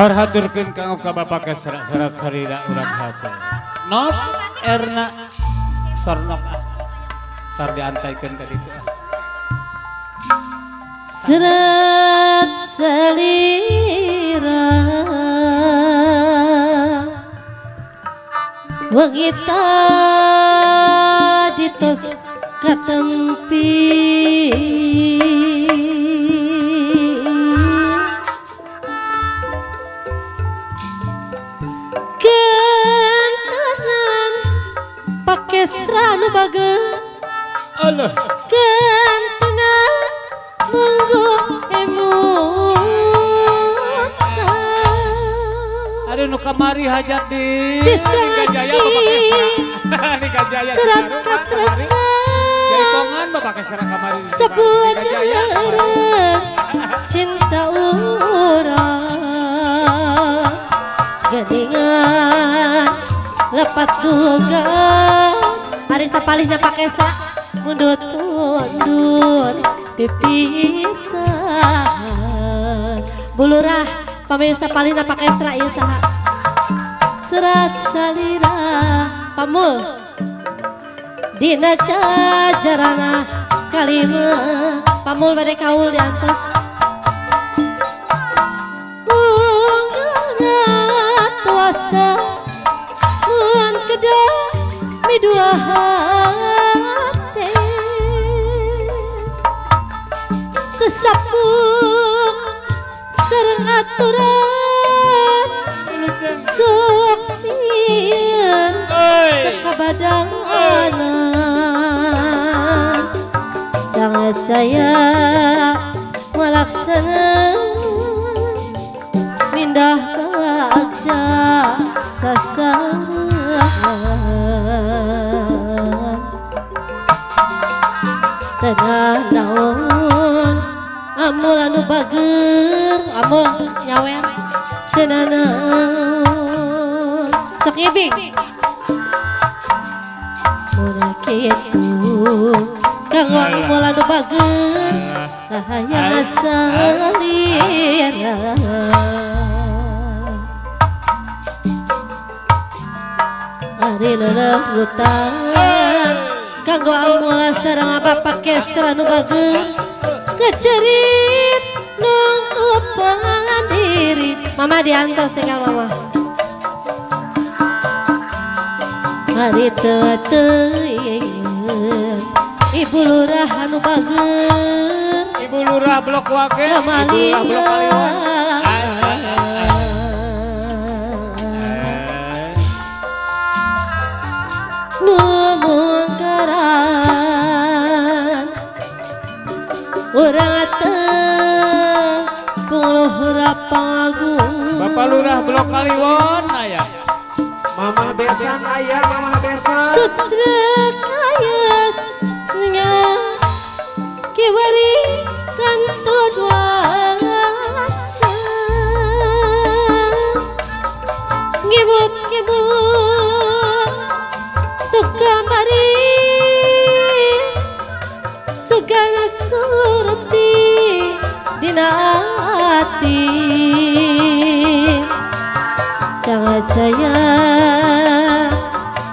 Sar haturkeun kanggo ka Bapak serat sarira urang hate. Nop erna sornok sar diantaikeun ka ditu ah. Serat salira wengita ditos katempi kentanan pake seranu baga Allah kentanan monggo emot ada nu kamari hajat di Gajaya di Gajaya serat katresna jaipongan Bapak serat kamari sebenarnya cinta urang geningan lepat duga Arista palihna pake serat mundur pipisan bulurah pamirsa palihna pake serat ieu saha serat salira pamul dina jajarana kalima pamul bade kaul diantos unggana tuasa mun keda midua hate kesapuk sareng aturan sok sieun teka badangan jangan caya malaksana mindah kaja sasaran tenang naon amul anu bager amul nyawer tenang naon sok ngibing mun kitu kanggo amul anu bager rahaya salira ari leureut kanggo amul sareng apa pake seranu bager ngecerit nungkupan diri mama diantos tinggal mama hari teteuyeun ibu lurah anu bager ibu lurah blok wage ibu lurah blok kaliwan numungkaran urang teu puluh pagung Bapak lurah blok Kaliwon aya Mama besan ayah mama besan sutra kayas ngas kiwari kantun wasa ngibut duka mari sugana surti dina ati jangan jaya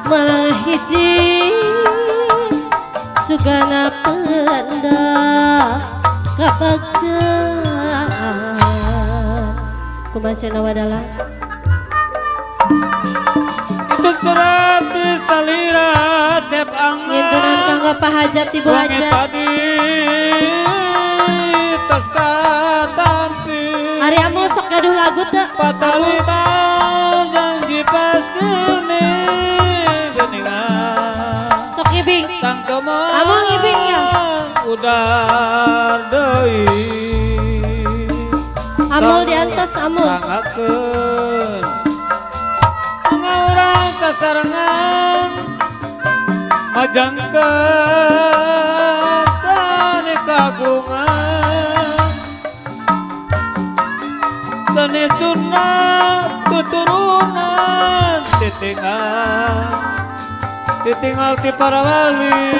malah hiji sugana pendak kapagjan kumacana wadala itu serat salira cep angin nyintunan kanggo pahajat ibu hajat tadi tos katampi ari amul sok gaduh lagu teu patalima janji pasini geningan sok ngibing sang kemana amul ngibing ya udar deui amul diantos amul sangakeun ngaurang kasarengan majangkeun tani kagungan tani turna tuturunan titinggal ti para wali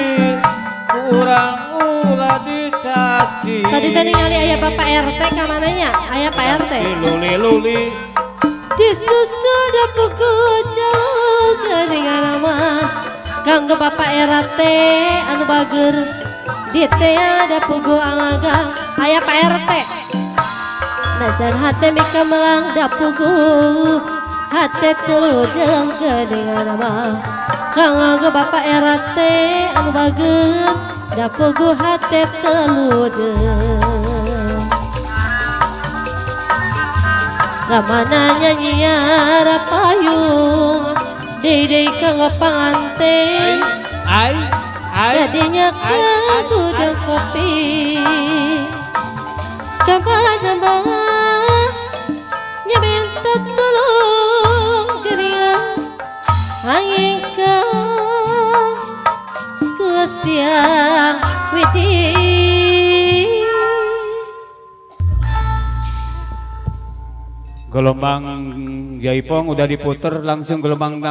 urang ulah dica hati. Tadi ningali ayah Bapak RT ka mananya? Ayah Pak RT. Luli. Disusul da pugu jauh geuningan nama. Kanggo Bapak RT anu bager. Di teh ada pugu angga. Ayah Pak RT. Najan hate mika melang da pugu. Hate teludeng geuningan nama. Kanggo Bapak RT anu bager. Da pugu hate teludeng. Ramana nyanyiara payung Dede kang panganten jadinya kudang kopi Kamana bang nyabenta tolong geria angin ka Gustiang Widi Gelombang Jaipong udah diputer langsung gelombang